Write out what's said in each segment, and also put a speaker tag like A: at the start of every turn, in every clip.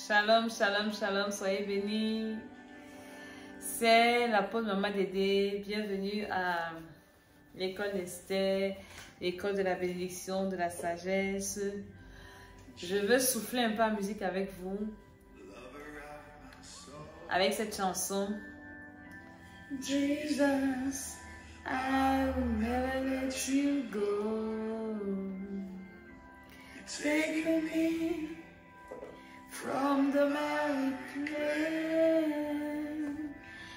A: Shalom, shalom, shalom, soyez bénis. C'est l'apôtre Maman Dédé. Bienvenue à l'école d'Esther, l'école de la bénédiction, de la sagesse. Je veux souffler un peu en musique avec vous, avec cette chanson. Jesus, I will never let you go. Take me from the miry clay.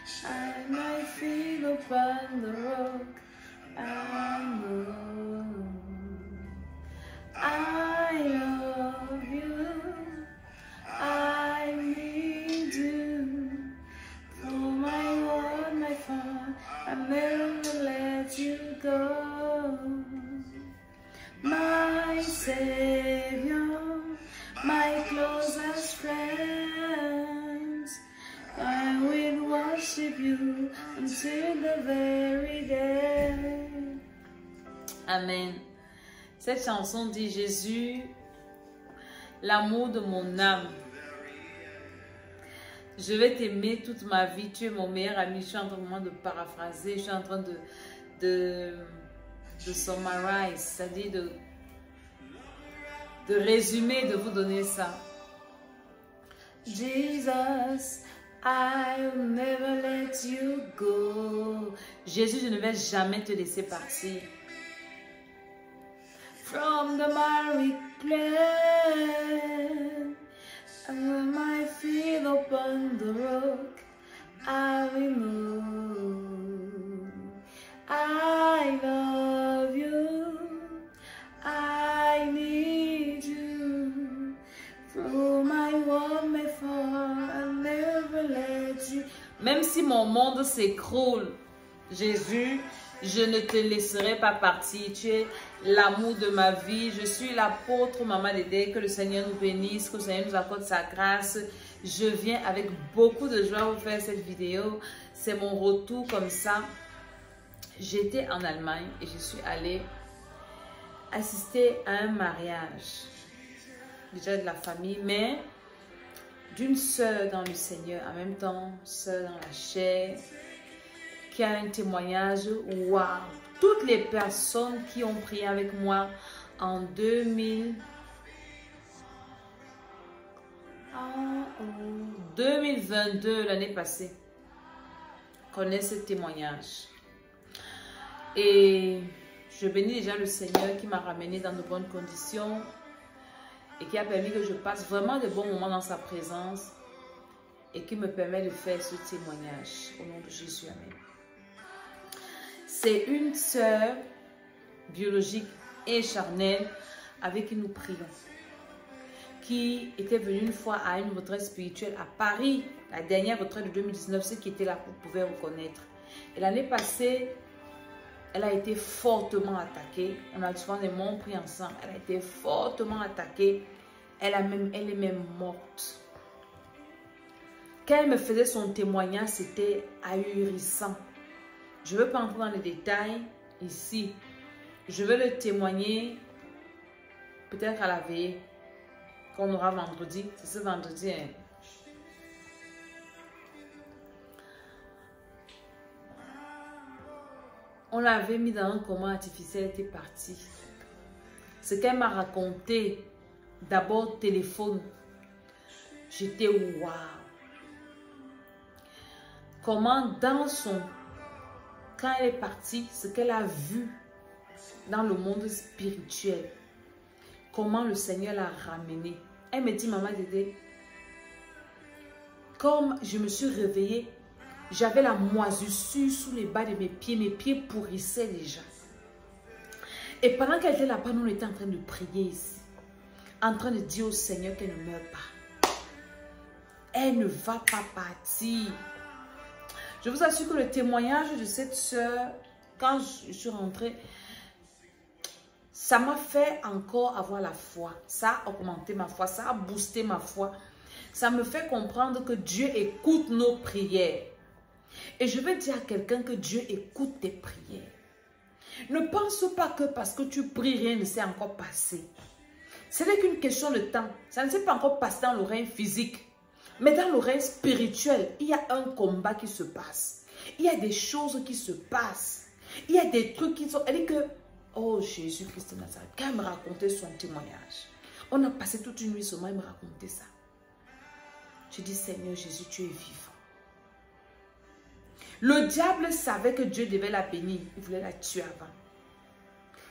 A: Shine my feet upon the rock. I know I love you. I need you. For my one, my fun, I never let you go. My Savior, my closest friends, I will worship you until the very day. Amen. Cette chanson dit: Jésus, l'amour de mon âme. Je vais t'aimer toute ma vie. Tu es mon meilleur ami. Je suis en train de paraphraser. Je suis en train de summarize, c'est-à-dire de résumer, de vous donner ça. Jesus, I will never let you go. Jésus, je ne vais jamais te laisser partir. From the miry clay, and my feet upon the rock, I will know I love you, I need you. Through my warm and far, I'll never let you. Même si mon monde s'écroule, Jésus, je ne te laisserai pas partir. Tu es l'amour de ma vie. Je suis l'apôtre Maman Dédé. Que le Seigneur nous bénisse, que le Seigneur nous accorde sa grâce. Je viens avec beaucoup de joie vous faire cette vidéo. C'est mon retour comme ça. J'étais en Allemagne et je suis allée assister à un mariage. Déjà de la famille, mais d'une sœur dans le Seigneur, en même temps, sœur dans la chair, qui a un témoignage. Waouh! Toutes les personnes qui ont prié avec moi en 2022, l'année passée, connaissent ce témoignage. Et je bénis déjà le Seigneur qui m'a ramené dans de bonnes conditions et qui a permis que je passe vraiment de bons moments dans sa présence et qui me permet de faire ce témoignage. Au nom de Jésus, amen. C'est une sœur biologique et charnelle avec qui nous prions, qui était venue une fois à une retraite spirituelle à Paris, la dernière retraite de 2019, ceux qui étaient là pouvaient reconnaître. Et l'année passée, elle a été fortement attaquée. On a souvent des moments pris ensemble. Elle a été fortement attaquée. Elle est même morte. Quand elle me faisait son témoignage, c'était ahurissant. Je ne veux pas entrer dans les détails ici. Je veux le témoigner peut-être à la veille qu'on aura vendredi. C'est ce vendredi. Hein. On l'avait mis dans un coma artificiel, elle était partie. Ce qu'elle m'a raconté, d'abord téléphone, j'étais waouh. Comment dans son... Quand elle est partie, ce qu'elle a vu dans le monde spirituel, comment le Seigneur l'a ramenée. Elle me dit: Maman Dédé, comme je me suis réveillée, j'avais la moisissure sous les bas de mes pieds pourrissaient déjà. Et pendant qu'elle était là-bas, nous étions en train de prier ici, en train de dire au Seigneur qu'elle ne meurt pas. Elle ne va pas partir. Je vous assure que le témoignage de cette soeur, quand je suis rentrée, ça m'a fait encore avoir la foi. Ça a augmenté ma foi, ça a boosté ma foi. Ça me fait comprendre que Dieu écoute nos prières. Et je veux dire à quelqu'un que Dieu écoute tes prières. Ne pense pas que parce que tu pries, rien ne s'est encore passé. Ce n'est qu'une question de temps. Ça ne s'est pas encore passé dans le règne physique. Mais dans le règne spirituel, il y a un combat qui se passe. Il y a des choses qui se passent. Il y a des trucs qui sont... Elle dit que, oh Jésus-Christ de Nazareth, quand elle me racontait son témoignage, on a passé toute une nuit seulement, elle me racontait ça. Je dis, Seigneur Jésus, tu es vivant. Le diable savait que Dieu devait la bénir. Il voulait la tuer avant.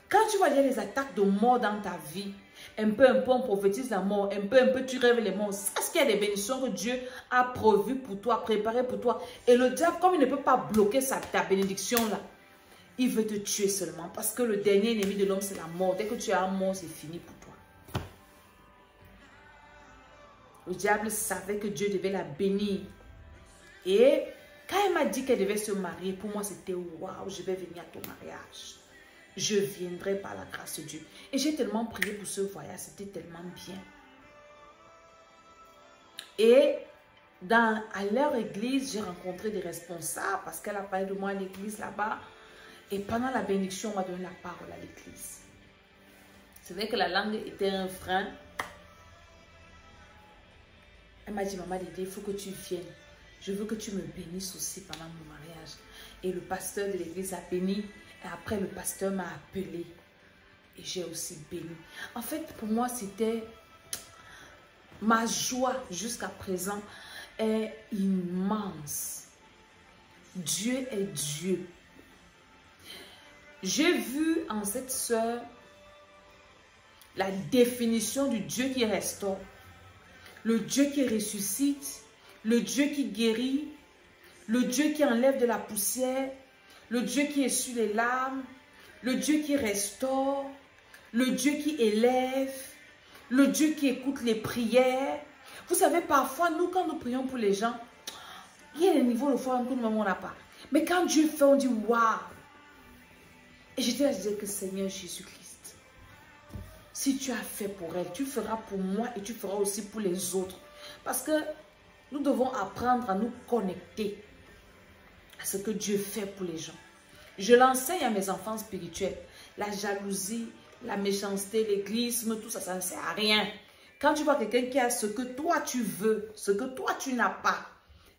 A: Quand tu vois les attaques de mort dans ta vie, un peu on prophétise la mort, un peu tu rêves les morts. Sache qu'il y a des bénédictions que Dieu a prévues pour toi, préparées pour toi. Et le diable, comme il ne peut pas bloquer ta bénédiction là, il veut te tuer seulement. Parce que le dernier ennemi de l'homme, c'est la mort. Dès que tu as un mort, c'est fini pour toi. Le diable savait que Dieu devait la bénir. Et quand elle m'a dit qu'elle devait se marier, pour moi c'était waouh, je vais venir à ton mariage. Je viendrai par la grâce de Dieu. Et j'ai tellement prié pour ce voyage, c'était tellement bien. Et à leur église, j'ai rencontré des responsables parce qu'elle a parlé de moi à l'église là-bas. Et pendant la bénédiction, on m'a donné la parole à l'église. C'est vrai que la langue était un frein. Elle m'a dit, maman Dédé, il faut que tu viennes. Je veux que tu me bénisses aussi pendant mon mariage. Et le pasteur de l'église a béni. Et après, le pasteur m'a appelé. Et j'ai aussi béni. En fait, pour moi, c'était... Ma joie jusqu'à présent est immense. Dieu est Dieu. J'ai vu en cette sœur la définition du Dieu qui restaure. Le Dieu qui ressuscite. Le Dieu qui guérit. Le Dieu qui enlève de la poussière. Le Dieu qui essuie les larmes, le Dieu qui restaure, le Dieu qui élève, le Dieu qui écoute les prières. Vous savez, parfois, nous, quand nous prions pour les gens, il y a des niveaux de foi que nous-mêmes, on n'a pas. Mais quand Dieu fait, on dit waouh. Et j'étais là, je disais que Seigneur Jésus-Christ, si tu as fait pour elle, tu feras pour moi et tu feras aussi pour les autres. Parce que nous devons apprendre à nous connecter à ce que Dieu fait pour les gens. Je l'enseigne à mes enfants spirituels. La jalousie, la méchanceté, l'égoïsme, tout ça, ça ne sert à rien. Quand tu vois quelqu'un qui a ce que toi tu veux, ce que toi tu n'as pas,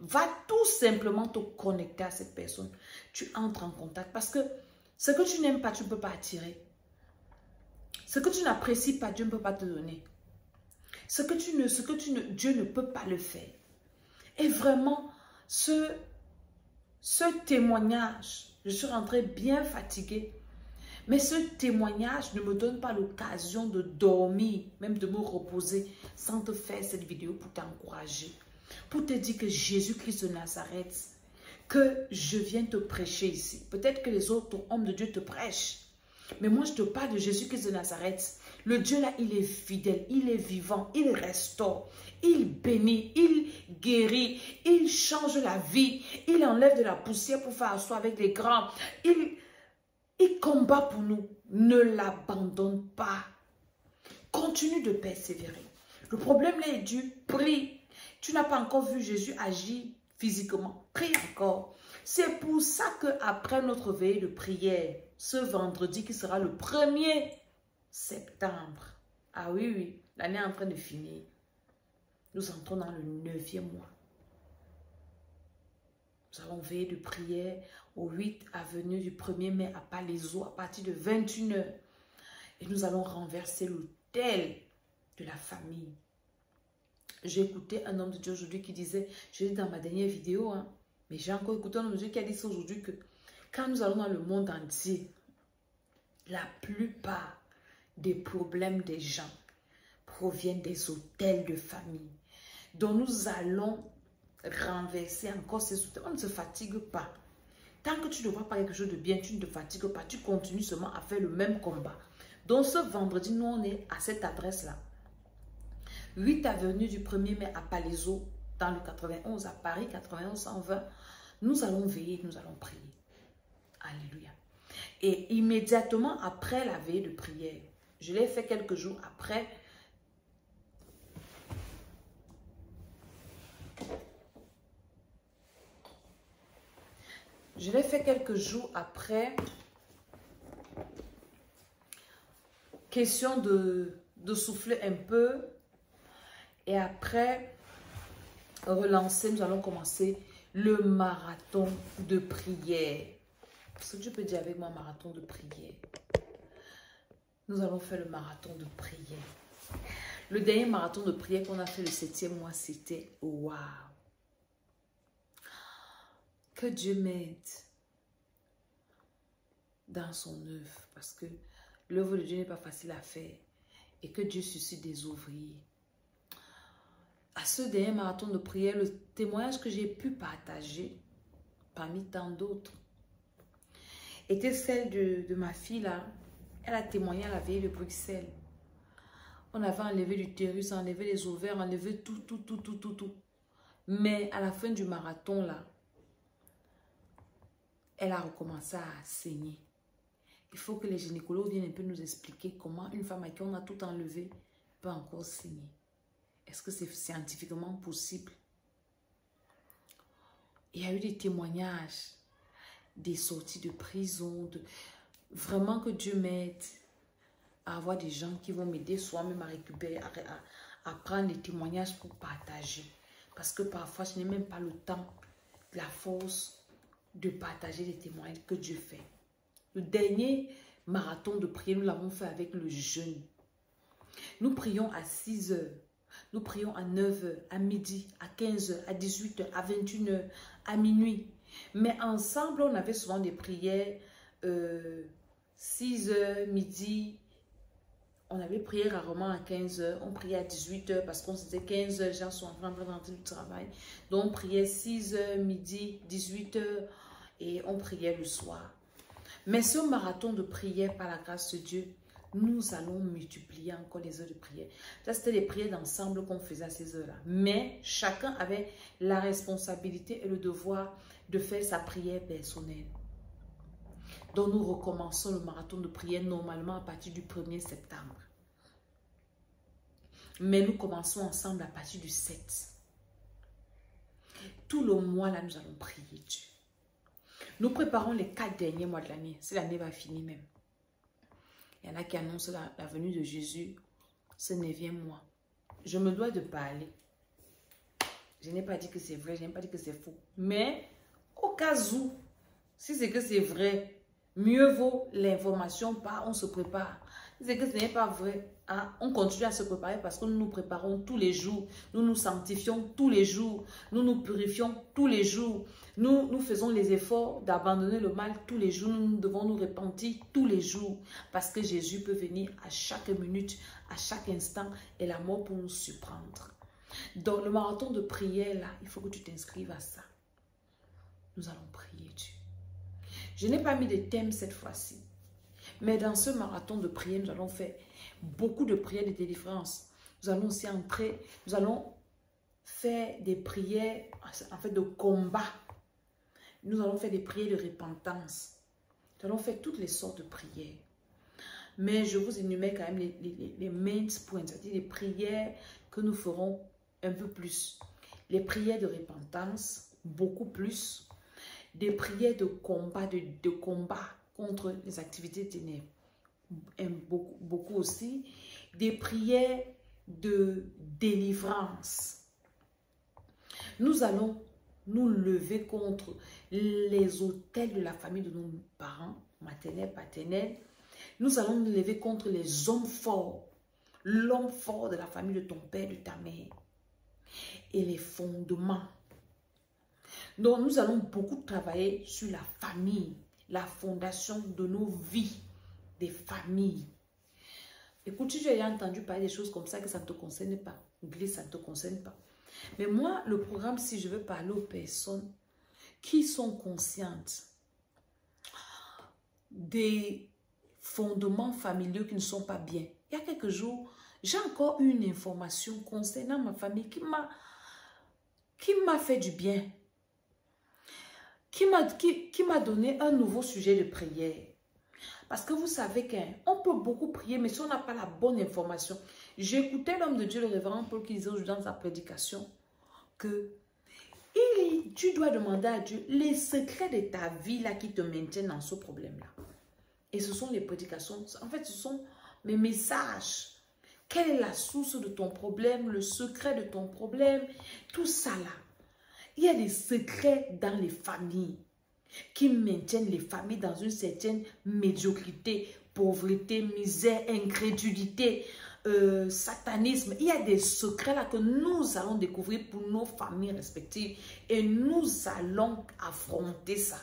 A: va tout simplement te connecter à cette personne. Tu entres en contact parce que ce que tu n'aimes pas, tu ne peux pas attirer. Ce que tu n'apprécies pas, Dieu ne peut pas te donner. Dieu ne peut pas le faire. Et vraiment, ce témoignage, je suis rentrée bien fatiguée, mais ce témoignage ne me donne pas l'occasion de dormir, même de me reposer, sans te faire cette vidéo pour t'encourager, pour te dire que Jésus-Christ de Nazareth, que je viens te prêcher ici. Peut-être que les autres hommes de Dieu te prêchent, mais moi je te parle de Jésus-Christ de Nazareth. Le Dieu là, il est fidèle, il est vivant, il restaure, il bénit, il guérit, il change la vie, il enlève de la poussière pour faire asseoir avec les grands. Il combat pour nous. Ne l'abandonne pas. Continue de persévérer. Le problème là est dur. Prie. Tu n'as pas encore vu Jésus agir physiquement. Prie encore. C'est pour ça qu'après notre veillée de prière, ce vendredi qui sera le 1er septembre. Ah oui, oui, l'année est en train de finir. Nous entrons dans le 9e mois. Nous allons veiller de prière au 8 avenue du 1er mai à Palaiseau à partir de 21 h. Et nous allons renverser l'autel de la famille. J'ai écouté un homme de Dieu aujourd'hui qui disait, je dis dans ma dernière vidéo, hein, mais j'ai encore écouté un homme de Dieu qui a dit ça aujourd'hui que quand nous allons dans le monde entier, la plupart des problèmes des gens proviennent des autels de famille. Donc nous allons renverser encore ces autels. On ne se fatigue pas. Tant que tu ne vois pas quelque chose de bien, tu ne te fatigues pas. Tu continues seulement à faire le même combat. Donc ce vendredi, nous on est à cette adresse-là. 8 avenue du 1er mai à Palaiseau, dans le 91 à Paris, 91 120. Nous allons veiller, nous allons prier. Alléluia. Et immédiatement après la veillée de prière, je l'ai fait quelques jours après. Je l'ai fait quelques jours après. Question de de souffler un peu. Et après, relancer, nous allons commencer le marathon de prière. Est-ce que tu peux dire avec moi marathon de prière? Nous allons faire le marathon de prière. Le dernier marathon de prière qu'on a fait le 7e mois, c'était waouh! Que Dieu m'aide dans son œuvre, parce que l'œuvre de Dieu n'est pas facile à faire et que Dieu suscite des ouvriers. À ce dernier marathon de prière, le témoignage que j'ai pu partager, parmi tant d'autres, était celle de ma fille là. Elle a témoigné à la veille de Bruxelles. On avait enlevé l'utérus, enlevé les ovaires, enlevé tout. Mais à la fin du marathon là, elle a recommencé à saigner. Il faut que les gynécologues viennent un peu nous expliquer comment une femme à qui on a tout enlevé peut encore saigner. Est-ce que c'est scientifiquement possible? Il y a eu des témoignages, des sorties de prison, vraiment que Dieu m'aide à avoir des gens qui vont m'aider soi-même à récupérer, à prendre des témoignages pour partager. Parce que parfois, je n'ai même pas le temps, la force de partager les témoignages que Dieu fait. Le dernier marathon de prière, nous l'avons fait avec le jeûne. Nous prions à 6 heures. Nous prions à 9 heures, à midi, à 15 heures, à 18 heures, à 21 heures, à minuit. Mais ensemble, on avait souvent des prières 6 heures, midi. On avait prié rarement à 15 heures. On priait à 18 heures parce qu'on se disait 15 heures, les gens sont en train de rentrer du travail. Donc, on priait 6 heures, midi, 18 heures et on priait le soir. Mais ce marathon de prière, par la grâce de Dieu, nous allons multiplier encore les heures de prière. Ça, c'était les prières d'ensemble qu'on faisait à ces heures-là. Mais chacun avait la responsabilité et le devoir de faire sa prière personnelle. Donc, nous recommençons le marathon de prière normalement à partir du 1er septembre. Mais nous commençons ensemble à partir du 7. Tout le mois, là, nous allons prier Dieu. Nous préparons les 4 derniers mois de l'année. Si l'année va finir même. Il y en a qui annoncent la venue de Jésus ce 9e mois. Je me dois de parler. Je n'ai pas dit que c'est vrai, je n'ai pas dit que c'est faux. Mais au cas où, si c'est que c'est vrai, mieux vaut l'information pas, on se prépare. Si c'est que ce n'est pas vrai, hein, on continue à se préparer parce que nous nous préparons tous les jours. Nous nous sanctifions tous les jours. Nous nous purifions tous les jours. Nous faisons les efforts d'abandonner le mal tous les jours. Nous devons nous repentir tous les jours. Parce que Jésus peut venir à chaque minute, à chaque instant. Et la mort pour nous surprendre. Dans le marathon de prière, là, il faut que tu t'inscrives à ça. Nous allons prier Dieu. Je n'ai pas mis de thème cette fois-ci. Mais dans ce marathon de prière, nous allons faire beaucoup de prières de délivrance. Nous allons aussi entrer, nous allons faire des prières en fait de combat. Nous allons faire des prières de repentance. Nous allons faire toutes les sortes de prières. Mais je vous énumère quand même les main points, c'est-à-dire les prières que nous ferons un peu plus. Les prières de repentance, beaucoup plus. Des prières de combat, de combat contre les activités ténèbres. Beaucoup aussi. Des prières de délivrance. Nous allons nous lever contre les autels de la famille de nos parents, maternels, paternels. Nous allons nous lever contre les hommes forts. L'homme fort de la famille de ton père, de ta mère. Et les fondements. Donc, nous allons beaucoup travailler sur la famille, la fondation de nos vies, des familles. Écoute, si tu as déjà entendu parler des choses comme ça, que ça ne te concerne pas, oublie, ça ne te concerne pas. Mais moi, le programme, si je veux parler aux personnes qui sont conscientes des fondements familiaux qui ne sont pas bien. Il y a quelques jours, j'ai encore eu une information concernant ma famille qui m'a fait du bien. Qui m'a donné un nouveau sujet de prière. Parce que vous savez qu'on peut beaucoup prier, mais si on n'a pas la bonne information. J'écoutais l'homme de Dieu, le révérend Paul, qui disait aujourd'hui dans sa prédication que tu dois demander à Dieu les secrets de ta vie là qui te maintiennent dans ce problème-là. Et ce sont les prédications. En fait, ce sont mes messages Quelle est la source de ton problème, le secret de ton problème, tout ça là. Il y a des secrets dans les familles qui maintiennent les familles dans une certaine médiocrité, pauvreté, misère, incrédulité, satanisme. Il y a des secrets là que nous allons découvrir pour nos familles respectives et nous allons affronter ça.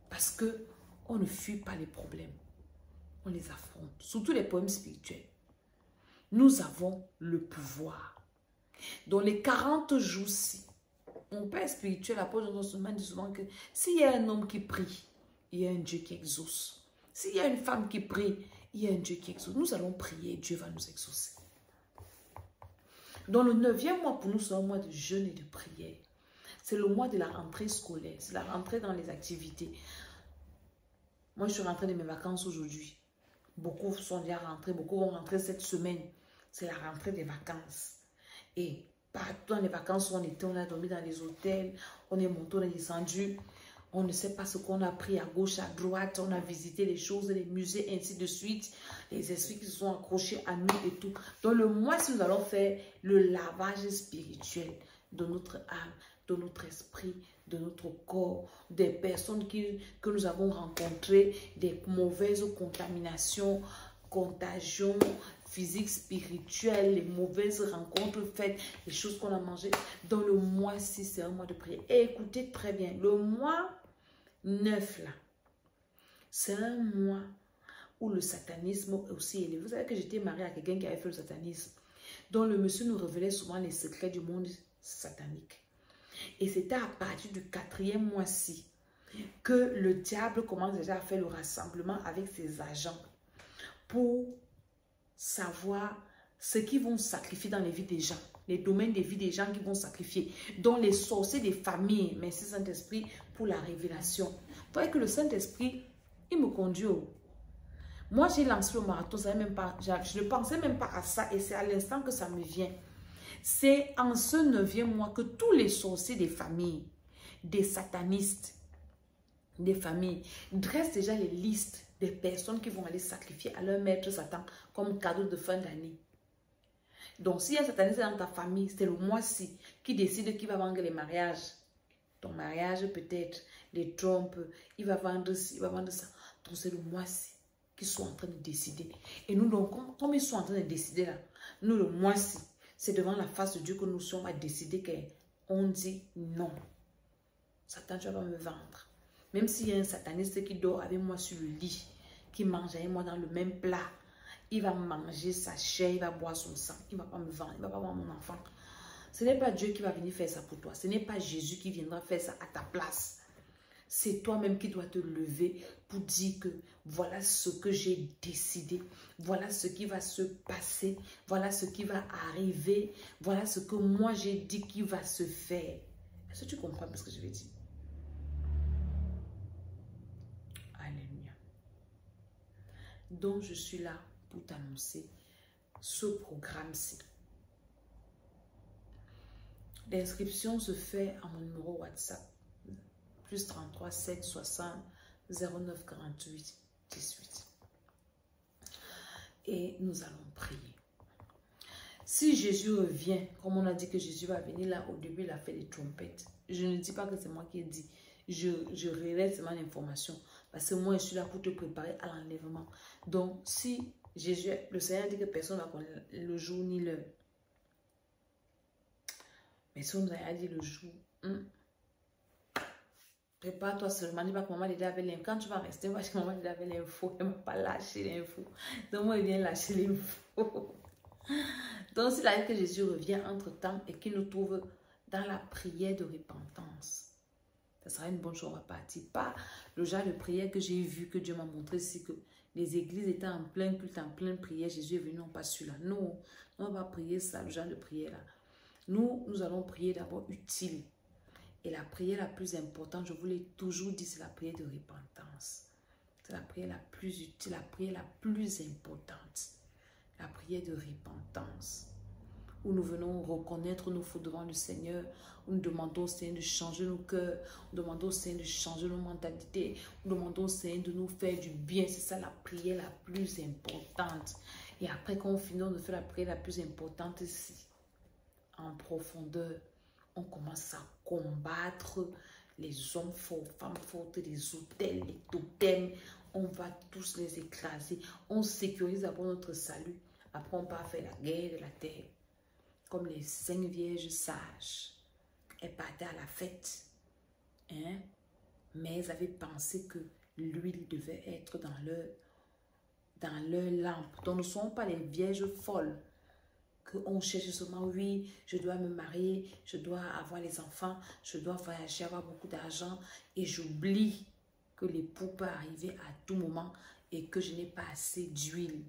A: Parce que on ne fuit pas les problèmes, on les affronte, surtout les problèmes spirituels. Nous avons le pouvoir. Dans les 40 jours-ci, mon père spirituel, l'apôtre Jean dit souvent que s'il y a un homme qui prie, il y a un Dieu qui exauce. S'il y a une femme qui prie, il y a un Dieu qui exauce. Nous allons prier, Dieu va nous exaucer. Dans le 9e mois, pour nous, c'est un mois de jeûne et de prière. C'est le mois de la rentrée scolaire, c'est la rentrée dans les activités. Moi, je suis rentrée de mes vacances aujourd'hui. Beaucoup sont déjà rentrés, beaucoup vont rentrer cette semaine. C'est la rentrée des vacances. Et partout dans les vacances où on était, on a dormi dans les hôtels, on est monté, on est descendu. On ne sait pas ce qu'on a pris à gauche, à droite. On a visité les choses, les musées, ainsi de suite. Les esprits qui se sont accrochés à nous et tout. Dans le mois-ci, nous allons faire le lavage spirituel de notre âme, de notre esprit, de notre corps, des personnes que nous avons rencontrées, des mauvaises contaminations, contagions physiques, spirituelles, les mauvaises rencontres faites, les choses qu'on a mangées. Dans le mois-ci, c'est un mois de prière. Et écoutez très bien, le mois 9 là, c'est un mois où le satanisme est aussi élevé. Vous savez que j'étais mariée à quelqu'un qui avait fait le satanisme. Donc le monsieur nous révélait souvent les secrets du monde satanique. Et c'était à partir du 4e mois-ci que le diable commence déjà à faire le rassemblement avec ses agents pour savoir ce qu'ils vont sacrifier dans les vies des gens, les domaines des vies des gens qui vont sacrifier, dont les sorciers des familles. Merci Saint-Esprit pour la révélation. Vous voyez que le Saint-Esprit, il me conduit. Moi, j'ai lancé le marathon, je ne pensais même pas à ça et c'est à l'instant que ça me vient. C'est en ce 9e mois que tous les sorciers des familles, des satanistes, des familles, dressent déjà les listes des personnes qui vont aller sacrifier à leur maître Satan comme cadeau de fin d'année. Donc, s'il y a un sataniste dans ta famille, c'est le mois-ci qui décide qui va vendre les mariages. Ton mariage peut-être, les trompes, il va vendre ci, il va vendre ça. Donc, c'est le mois-ci qu'ils sont en train de décider. Et nous, donc, comme ils sont en train de décider là, nous, le mois-ci, c'est devant la face de Dieu que nous sommes à décider qu'on dit non. Satan, tu vas pas me vendre. Même s'il y a un sataniste qui dort avec moi sur le lit, qui mange avec moi dans le même plat, il va manger sa chair, il va boire son sang, il ne va pas me vendre, il ne va pas voir mon enfant. Ce n'est pas Dieu qui va venir faire ça pour toi. Ce n'est pas Jésus qui viendra faire ça à ta place. C'est toi-même qui dois te lever pour dire que voilà ce que j'ai décidé, voilà ce qui va se passer, voilà ce qui va arriver, voilà ce que moi j'ai dit qui va se faire. Est-ce que tu comprends ce que je vais dire? Alléluia. Donc je suis là pour t'annoncer ce programme-ci. L'inscription se fait à mon numéro WhatsApp. Plus 33 7 60 09 48 18. Et nous allons prier. Si Jésus revient, comme on a dit que Jésus va venir là, au début il a fait des trompettes. Je ne dis pas que c'est moi qui ai dit. Je révèle seulement l'information. Parce que moi je suis là pour te préparer à l'enlèvement. Donc si Jésus, le Seigneur dit que personne ne va connaître le jour ni l'heure. Mais si on nous a dit le jour, prépare-toi seulement. Dis pas que maman déjà avait l'info. Quand tu vas rester, moi, maman déjà avait l'info. Elle ne m'a pas lâché l'info. Donc, moi, il vient lâcher l'info. Donc, s'il arrive que Jésus revient entre-temps et qu'il nous trouve dans la prière de repentance, ça sera une bonne chose. On va partir. Pas le genre de prière que j'ai vu, que Dieu m'a montré, c'est que les églises étaient en plein culte, en pleine prière. Jésus est venu, non pas celui-là. Non, on va prier ça, le genre de prière-là. Nous allons prier d'abord utile. Et la prière la plus importante, je vous l'ai toujours dit, c'est la prière de repentance. C'est la prière la plus utile, la prière la plus importante. La prière de repentance. Où nous venons reconnaître nos fautes devant le Seigneur. Où nous demandons au Seigneur de changer nos cœurs. Nous demandons au Seigneur de changer nos mentalités. Nous demandons au Seigneur de nous faire du bien. C'est ça la prière la plus importante. Et après, quand on finit de faire la prière la plus importante ici, en profondeur, on commence à combattre les hommes forts, femmes fortes, les hôtels, les totems. On va tous les écraser. On sécurise d'abord notre salut. Après, on part faire la guerre de la terre. Comme les 5 vierges sages. Elles partaient à la fête. Hein? Mais elles avaient pensé que l'huile devait être dans leur lampe. Donc, ne sont pas les vierges folles. Qu'on cherche seulement, oui, je dois me marier, je dois avoir les enfants, je dois voyager, avoir beaucoup d'argent. Et j'oublie que l'époux peut arriver à tout moment et que je n'ai pas assez d'huile.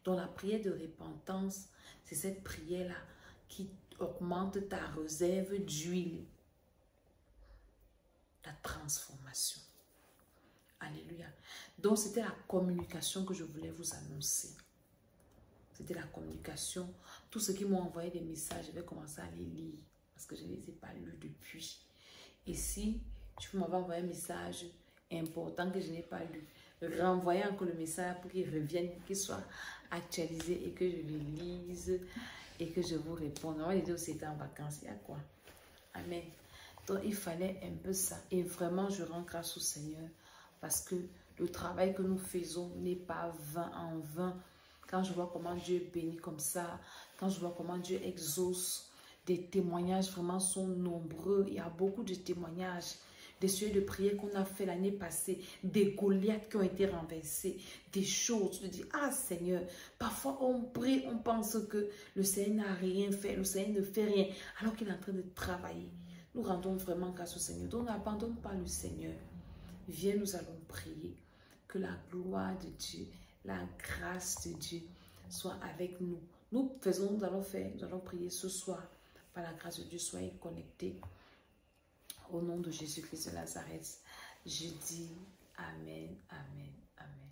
A: Donc la prière de repentance, c'est cette prière-là qui augmente ta réserve d'huile. La transformation. Alléluia. Donc c'était la communication que je voulais vous annoncer. C'était la communication. Tous ceux qui m'ont envoyé des messages, je vais commencer à les lire parce que je ne les ai pas lus depuis. Et si tu m'avais envoyé un message important que je n'ai pas lu, renvoyez encore le message pour qu'il revienne, qu'il soit actualisé et que je le lise et que je vous réponde. Moi, les deux, c'était en vacances. Il y a quoi? Amen. Donc, il fallait un peu ça. Et vraiment, je rends grâce au Seigneur parce que le travail que nous faisons n'est pas vain en vain. Quand je vois comment Dieu bénit comme ça, quand je vois comment Dieu exauce, des témoignages vraiment sont nombreux. Il y a beaucoup de témoignages, des sujets de prière qu'on a fait l'année passée, des Goliaths qui ont été renversés, des choses. Tu te dis, ah Seigneur, parfois on prie, on pense que le Seigneur n'a rien fait, le Seigneur ne fait rien, alors qu'il est en train de travailler. Nous rendons vraiment grâce au Seigneur. Donc n'abandonne pas le Seigneur. Viens, nous allons prier. Que la gloire de Dieu, la grâce de Dieu soit avec nous. Nous allons prier ce soir. Par la grâce de Dieu, soyez connectés. Au nom de Jésus-Christ de Nazareth, je dis Amen, Amen, Amen.